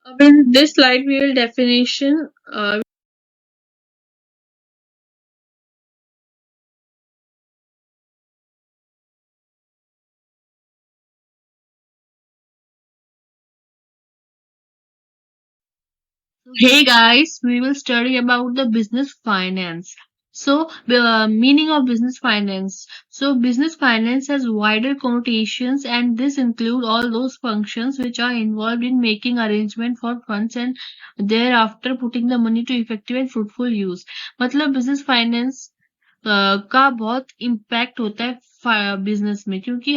In this slide, we will definition. Hey guys, we will study about the business finance. So, the meaning of business finance. So, business finance has wider connotations, and this include all those functions which are involved in making arrangement for funds and thereafter putting the money to effective and fruitful use. मतलब business finance का बहुत impact होता है business में, क्योंकि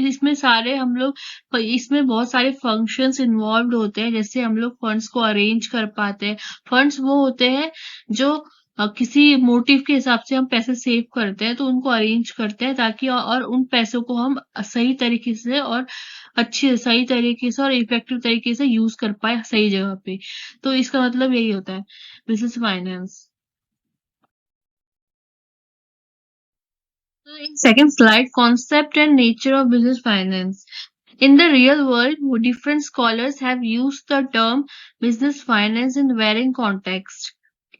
इसमें सारे हम लोग इसमें बहुत सारे फंक्शंस इन्वॉल्व्ड होते हैं, जैसे हम लोग फंड्स को अरेंज कर पाते हैं। फंड्स वो होते हैं जो किसी मोटिव के हिसाब से हम पैसे सेव करते हैं, तो उनको अरेंज करते हैं ताकि और उन पैसों को हम सही तरीके से और सही तरीके से और इफेक्टिव तरीके से यूज कर पाए सही जगह पे। तो इसका मतलब यही होता है business finance. So in second slide, concept and nature of business finance. In the real world, different scholars have used the term business finance in varying contexts.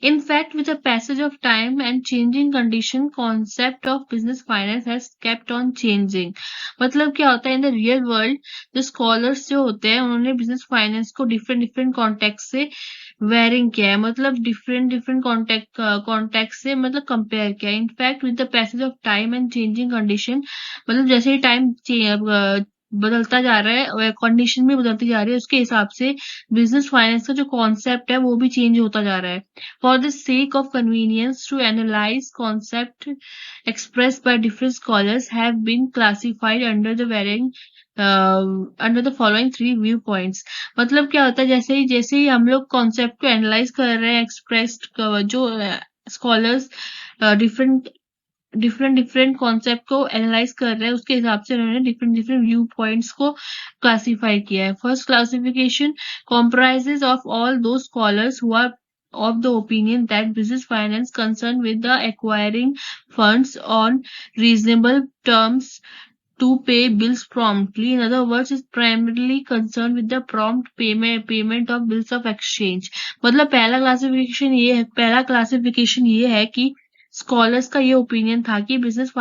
In fact, with the passage of time and changing condition, concept of business finance has kept on changing. मतलब क्या होता है in the real world, जो scholars जो होते हैं उन्होंने business finance को डिफरेंट डिफरेंट कॉन्टेक्स्ट से वेरिंग किया है, मतलब डिफरेंट डिफरेंट कॉन्टेक्स्ट से मतलब कंपेयर किया है। In fact with the passage of time and changing condition, मतलब जैसे ही टाइम बदलता जा रहा है और कंडीशन भी बदलती जा रही है, उसके हिसाब से बिजनेस फाइनेंस का जो कॉन्सेप्ट है वो भी चेंज होता जा रहा है। For the sake of convenience to analyse concept expressed by different scholars have been classified under the following three viewpoints। मतलब क्या होता है, जैसे ही हम लोग कॉन्सेप्ट को एनालाइज कर रहे हैं, एक्सप्रेस्ड जो scholars different different different concept को एनालाइज कर रहे हैं, उसके हिसाब से उन्होंने डिफरेंट डिफरेंट व्यू पॉइंट्स को क्लासिफाई किया है। First classification comprises of all those scholars who are of the opinion that business finance concerned with the acquiring funds on reasonable terms to pay bills promptly. In other words, is primarily concerned with the prompt payment of bills of exchange। मतलब पहला classification ये है कि scholars का ये opinion था कि business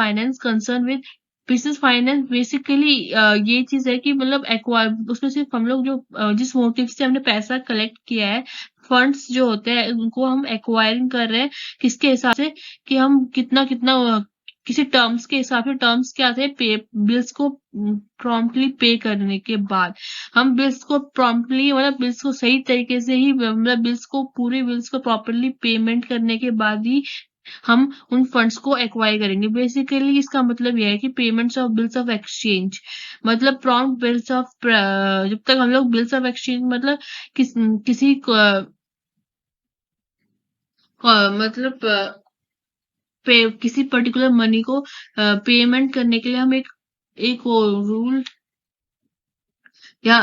finance basically ये चीज है कि मतलब एक्वायर उसमें सिर्फ हम लोग जो जिस मोटिव से हमने पैसा कलेक्ट किया है, फंड्स जो होते हैं उनको हम एक्वायरिंग कर रहे हैं, किसके हिसाब से कि हम कितना कितना किसी टर्म्स के हिसाब से। टर्म्स क्या थे, पे बिल्स को प्रॉम्प्टली पे करने के बाद, हम बिल्स को प्रॉम्प्टली मतलब बिल्स को सही तरीके से ही मतलब पूरे बिल्स को प्रॉपरली पेमेंट करने के बाद ही हम उन फंड्स को एक्वायर करेंगे। बेसिकली इसका मतलब यह है कि payments of bills of exchange, मतलब प्रॉम्प्ट बिल्स ऑफ जब तक हम लोग बिल्स ऑफ एक्सचेंज मतलब किसी मतलब किसी पर्टिकुलर मनी को पेमेंट करने के लिए हम एक रूल या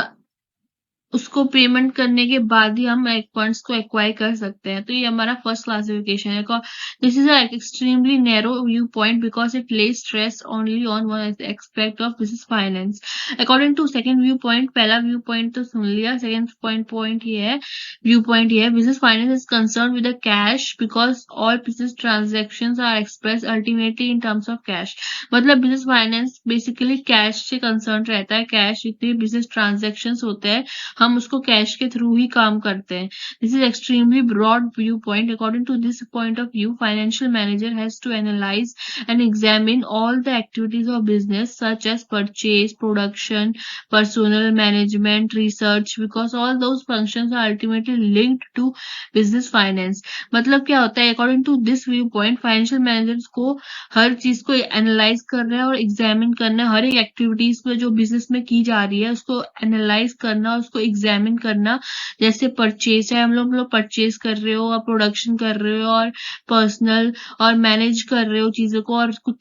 उसको पेमेंट करने के बाद ही हम फंड्स को एक्वायर कर सकते हैं। तो ये हमारा फर्स्ट क्लासिफिकेशन है। This is extremely narrow view point because it lays stress only on one aspect of business finance. According to second view point, पहला व्यू पॉइंट तो सुन लिया, सेकंड पॉइंट ये है, व्यू पॉइंट ये है, business finance is concern with the cash because all business transaction are express ultimately in terms of cash. मतलब business finance basically cash से कंसर्न रहता है। कैश जितने बिजनेस ट्रांजेक्शन होते हैं हम उसको कैश के थ्रू ही काम करते हैं। This is extremely broad view point. According to this point of view, financial manager has to analyse and examine all the activities of business such as purchase, production, personal management, research, because all those functions are ultimately linked to business finance. मतलब क्या होता है, according to this view point financial managers को हर चीज को analyse करना है और एग्जामिन करना है। हर एक एक्टिविटीज में जो बिजनेस में की जा रही है उसको एनालाइज करना, उसको एग्जामिन करना। जैसे परचेज है, हम लोग परचेज कर रहे हो और प्रोडक्शन कर रहे हो और पर्सनल और मैनेज कर रहे हो चीजों को, और कुछ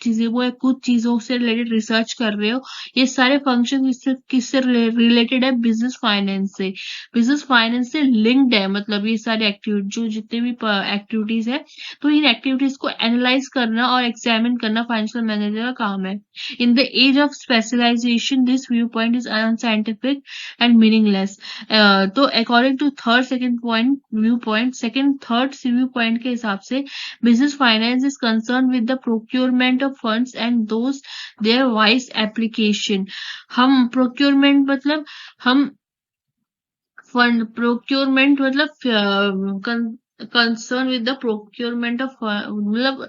चीजों से रिलेटेड रिसर्च कर रहे हो। ये सारे फंक्शन किससे रिलेटेड है, बिजनेस फाइनेंस से। बिजनेस फाइनेंस से लिंक्ड है, मतलब ये सारे एक्टिविटी जो जितने भी एक्टिविटीज है, तो इन एक्टिविटीज को एनालाइज करना और एग्जामिन करना फाइनेंशियल मैनेजर का काम है। In the age of specialization this view point is unscientific and meaningless. तो according to third view point के हिसाब से business finance is concern with the procurement of funds and those their wise application. हम procurement मतलब हम fund procurement मतलब concern with the procurement of मतलब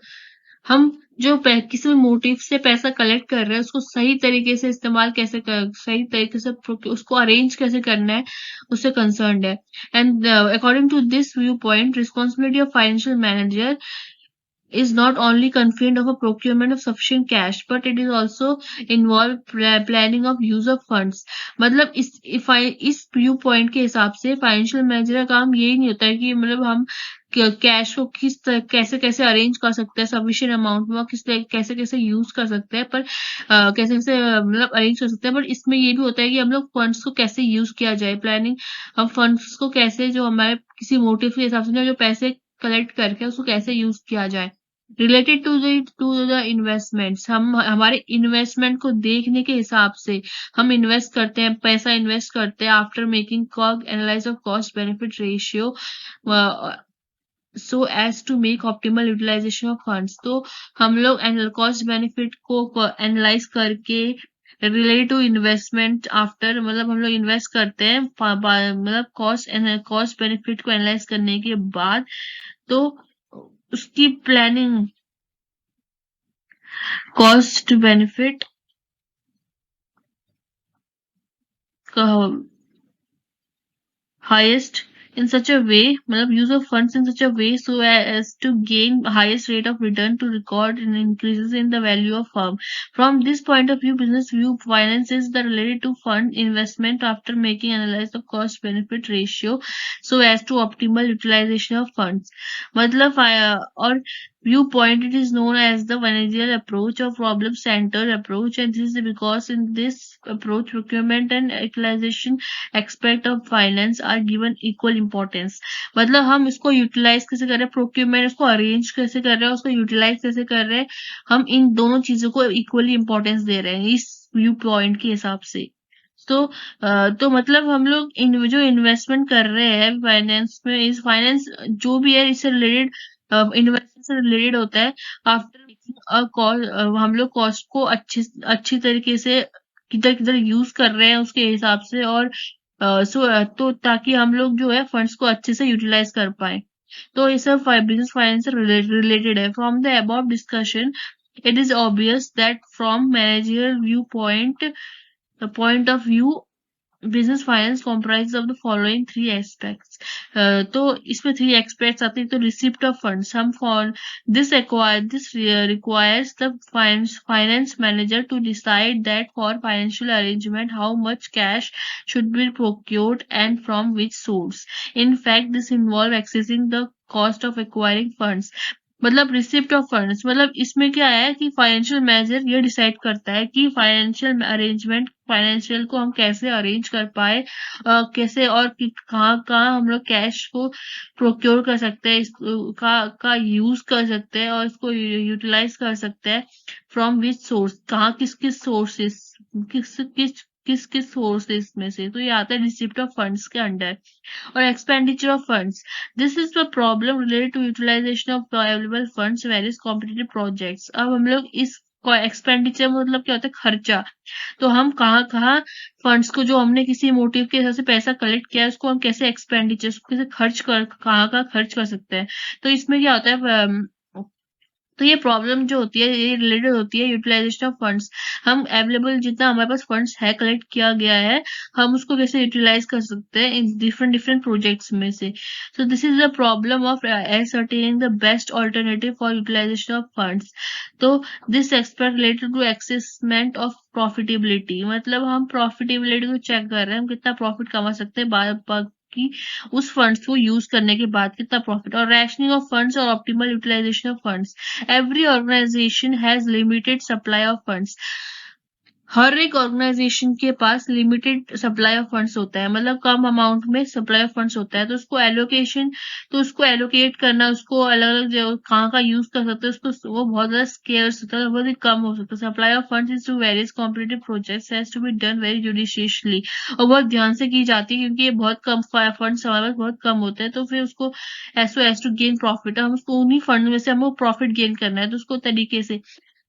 हम जो किसी भी मोटिव से पैसा कलेक्ट कर रहे हैं उसको सही तरीके से इस्तेमाल कैसे कर सही तरीके से उसको अरेंज कैसे करना है उससे कंसर्न्ड है। And according to this view point responsibility of financial manager is not only confined of a procurement of sufficient cash but it is also involve planning of use of funds। मतलब इस view point के हिसाब से financial manager का काम यही नहीं होता है कि मतलब हम कैश को कैसे कैसे अरेंज कर सकते हैं सफिशिएंट अमाउंट में कैसे कैसे यूज कर सकते हैं पर कैसे कैसे मतलब अरेंज कर सकते हैं। बट इसमें ये भी होता है कि हम लोग फंड्स को कैसे यूज किया जाए प्लानिंग हम फंड्स को कैसे जो हमारे किसी मोटिव के हिसाब से जो पैसे कलेक्ट करके उसको कैसे यूज किया जाए। रिलेटेड टू द इन्वेस्टमेंट्स हम हमारे इन्वेस्टमेंट को देखने के हिसाब से हम इन्वेस्ट करते हैं पैसा इन्वेस्ट करते हैं after making analyse of cost benefit ratio so as to make optimal utilisation of funds. तो हम लोग कॉस्ट बेनिफिट को एनालाइज करके रिलेटेड टू इन्वेस्टमेंट आफ्टर मतलब हम लोग इन्वेस्ट करते हैं मतलब कॉस्ट बेनिफिट को एनालाइज करने के बाद तो उसकी planning cost benefit highest in such a way मतलब use of funds in such a way so as to gain highest rate of return to record and increases in the value of firm। From this point of view business view finance is the related to fund investment after making analysis of cost benefit ratio so as to optimal utilization of funds। मतलब और viewpoint it is known as the managerial approach or problem centered approach and this is because in this approach procurement and utilization aspect of finance are given equal importance। मतलब हम इसको utilise कैसे कर रहे हैं procurement उसको arrange कैसे कर रहे हैं उसको यूटिलाइज कैसे कर रहे हैं हम इन दोनों चीजों को इक्वली इंपॉर्टेंस दे रहे हैं इस व्यू पॉइंट के हिसाब से। तो मतलब हम लोग जो इन्वेस्टमेंट कर रहे हैं फाइनेंस में इस फाइनेंस जो भी है इससे रिलेटेड इन्वेस्टमेंट से रिलेटेड होता है आफ्टर हम लोग कॉस्ट को अच्छी तरीके से किधर किधर यूज कर रहे हैं उसके हिसाब से और तो ताकि हम लोग जो है फंड्स को अच्छे से यूटिलाइज कर पाए। तो ये सब बिजनेस फाइनेंस से रिलेटेड है। From the above discussion it is obvious that from managerial point of view business finance comprises of the following three aspects। तो इसमें three aspects आते हैं। तो receipt of funds हम this requires the finance manager to decide that for financial arrangement how much cash should be procured and from which source। In fact this involves accessing the cost of acquiring funds। मतलब receipt of funds मतलब इसमें क्या है कि financial manager ये decide करता है कि फाइनेंशियल अरेंजमेंट फाइनेंशियल को हम कैसे अरेंज कर पाए कैसे और कहाँ कहाँ हम लोग कैश को प्रोक्योर कर सकते हैं का यूज कर सकते हैं और इसको यूटिलाइज कर सकते हैं फ्रॉम विच सोर्स कहाँ किस सोर्सेस किस सोर्सेस में से। तो ये आता है रिसिप्ट ऑफ फंड्स के अंडर। और expenditure of funds this is the problem related to utilisation of available funds various competitive projects. अब हम लोग इस एक्सपेंडिचर मतलब क्या होता है खर्चा। तो हम कहाँ फंड्स को जो हमने किसी मोटिव के हिसाब से पैसा कलेक्ट किया है उसको हम कैसे एक्सपेंडिचर कैसे कहाँ खर्च कर सकते हैं। तो इसमें क्या होता है तो ये प्रॉब्लम जो होती है ये रिलेटेड होती है यूटिलाइजेशन ऑफ फंड्स। हम अवेलेबल जितना हमारे पास फंड्स है कलेक्ट किया गया है हम उसको कैसे यूटिलाइज कर सकते हैं इन डिफरेंट प्रोजेक्ट्स में से। So this is the problem of ascertaining the best alternative for utilization of funds। तो this expect related to assessment of profitability मतलब हम प्रॉफिटेबिलिटी को चेक कर रहे हैं हम कितना प्रॉफिट कमा सकते हैं कि उस फंड्स को यूज करने के बाद कितना प्रॉफिट। और रैशनिंग ऑफ फंड्स और optimal utilisation of funds every organization has limited supply of funds. हर एक ऑर्गेनाइजेशन के पास लिमिटेड सप्लाई ऑफ फंड्स होता है, मतलब कम अमाउंट में सप्लाई ऑफ फंड्स होता है, तो उसको एलोकेट करना, उसको अलग अलग जगह कहाँ का यूज कर सकते हैं, उसको वो बहुत ज्यादा स्केर्स होता है, बहुत ही कम हो सकता है। Supply of funds is to various competitive projects has to be done very judiciously, और बहुत ध्यान से की जाती है, क्योंकि ये बहुत कम फंड्स हमारे पास बहुत कम होते हैं, तो फिर उसको एज टू गेन प्रॉफिट, हम उसको उन्हीं फंड में से हमको प्रॉफिट गेन करना है, तो उसको तरीके से।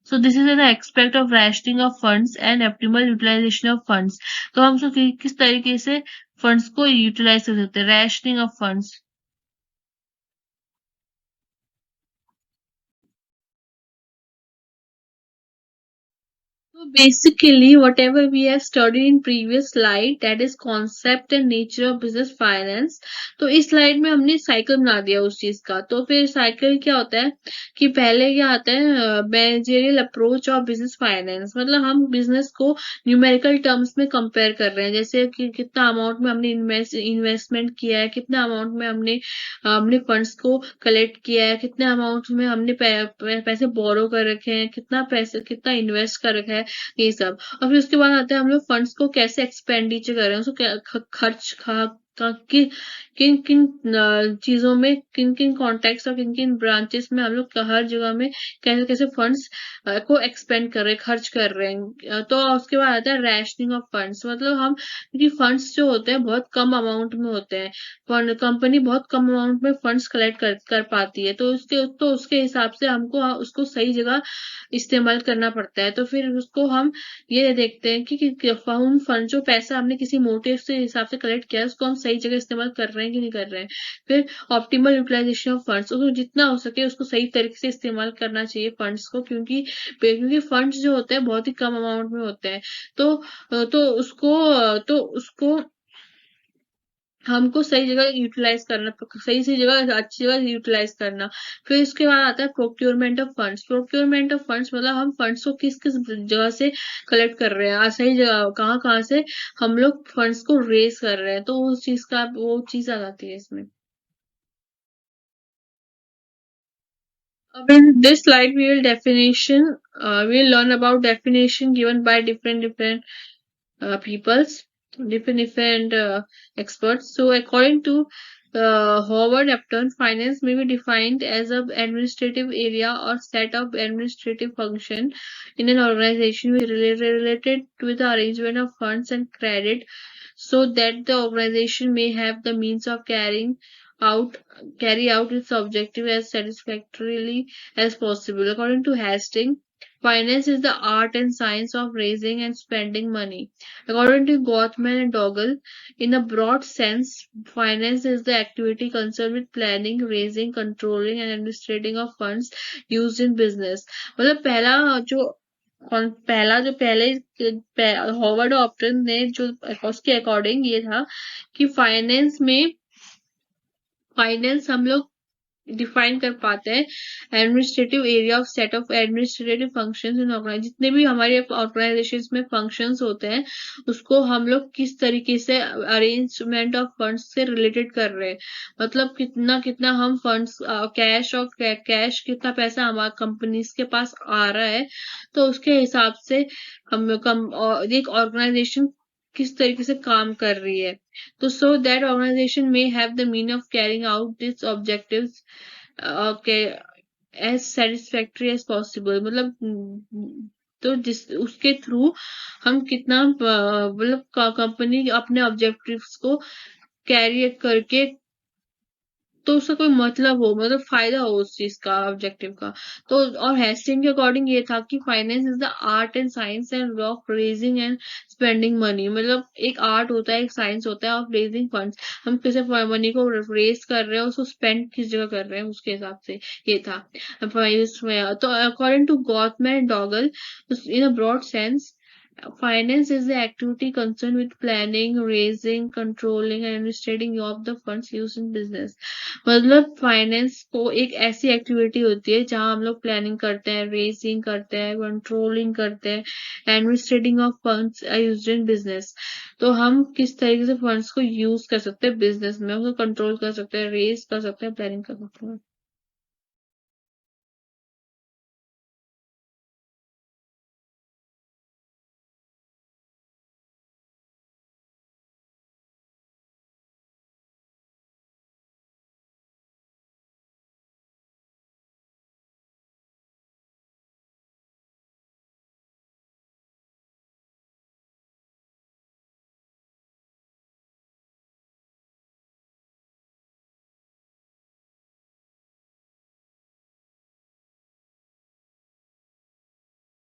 So this is an aspect of rationing of funds and optimal utilization of funds. तो हम उसको किस तरीके से फंड्स को यूटिलाइज कर सकते हैं, rationing of funds. So basically, whatever we have studied in previous slide, that is concept and nature of business finance. तो इस स्लाइड में हमने साइकिल बना दिया उस चीज का। तो फिर साइकिल क्या होता है कि पहले क्या आता है, managerial approach of business finance, मतलब हम बिजनेस को न्यूमेरिकल टर्म्स में कंपेयर कर रहे हैं, जैसे कि कितना अमाउंट में हमने इन्वेस्टमेंट किया है, कितना अमाउंट में हमने हमने फंड्स को कलेक्ट किया है, कितने अमाउंट में हमने पैसे बोरो कर रखे हैं, कितना इन्वेस्ट कर रखा है, ये सब। और फिर उसके बाद आता है हम लोग फंड्स को कैसे एक्सपेंडिचर कर रहे हैं, उसको खर्च कि किन किन चीजों में, किन किन कॉन्टेक्ट और किन किन ब्रांचेस में हम लोग हर जगह में कैसे कैसे फंड्स को एक्सपेंड कर रहे हैं, खर्च कर रहे हैं। तो उसके बाद आता है रैशनिंग ऑफ फंड्स, मतलब हम, क्योंकि फंड्स जो होते हैं बहुत कम अमाउंट में होते हैं, फंड कंपनी बहुत कम अमाउंट में फंड्स कलेक्ट कर पाती है, तो उसके हिसाब से हमको उसको सही जगह इस्तेमाल करना पड़ता है। तो फिर उसको हम ये देखते हैं कि उन फंड जो पैसा हमने किसी मोटिव से हिसाब से कलेक्ट किया है, उसको हम सही जगह इस्तेमाल कर रहे हैं कि नहीं कर रहे हैं। फिर ऑप्टिमल यूटिलाइजेशन ऑफ फंड्स, उसको जितना हो सके उसको सही तरीके से इस्तेमाल करना चाहिए फंड्स को, क्योंकि फंड्स जो होते हैं बहुत ही कम अमाउंट में होते हैं। तो तो उसको हमको सही जगह यूटिलाइज करना, सही सही जगह अच्छी जगह यूटिलाइज करना। फिर इसके बाद आता है procurement of funds. Procurement of funds मतलब हम फंड्स को किस किस जगह से कलेक्ट कर रहे हैं, सही जगह कहाँ कहाँ से हम लोग फंड्स को रेज कर रहे हैं, तो वो चीज आ जाती है इसमें। In this slide, we will learn about definition given by different peoples, different experts. So, according to Howard Upton, finance may be defined as an administrative area or set of administrative function in an organization which is related with the arrangement of funds and credit, so that the organization may have the means of out carry out its objective as satisfactorily as possible. According to Hastings, finance is the art and science of raising and spending money. According to Gothman and Doggle, in a broad sense, finance is the activity concerned with planning, raising, controlling, and administrating of funds used in business. मतलब पहले Howard ऑप्टन ने जो उसके according ये था कि finance हम लोग डिफाइन कर पाते हैं administrative area of set of administrative functions in organize, जितने भी हमारे ऑर्गेनाइजेशंस में फंक्शंस होते हैं उसको हम लोग किस तरीके से अरेंजमेंट ऑफ फंड्स से रिलेटेड कर रहे हैं, मतलब कितना कितना हम फंड्स कैश कितना पैसा हमारे कंपनीज के पास आ रहा है, तो उसके हिसाब से एक ऑर्गेनाइजेशन किस तरीके से काम कर रही है। तो so that organization may have the mean of carrying out its objectives okay, as satisfactory as possible, मतलब तो उसके थ्रू हम कितना मतलब कंपनी अपने ऑब्जेक्टिव्स को कैरी करके, तो उसका कोई मतलब हो, मतलब फायदा हो उस चीज का, ऑब्जेक्टिव का। तो और हेस्टिंग के अकॉर्डिंग ये था कि finance is the art and science end of raising and spending money, मतलब एक आर्ट होता है, एक साइंस होता है ऑफ रेजिंग फंड्स, हम कैसे मनी को रेज कर रहे हैं, उसको स्पेंड किस जगह कर रहे हैं, उसके हिसाब से ये था। तो according to Guthmann Dougall, in a broad sense, finance is the activity concerned with planning, raising, controlling and administrating of the funds used in business. मतलब फाइनेंस को एक ऐसी एक्टिविटी होती है जहां हम लोग प्लानिंग करते हैं, रेजिंग करते हैं, कंट्रोलिंग करते हैं, administrating of funds used in business. तो हम किस तरीके से फंड्स को यूज कर सकते हैं बिजनेस में, उसको कंट्रोल कर सकते हैं, रेज कर सकते हैं, प्लानिंग कर सकते हैं।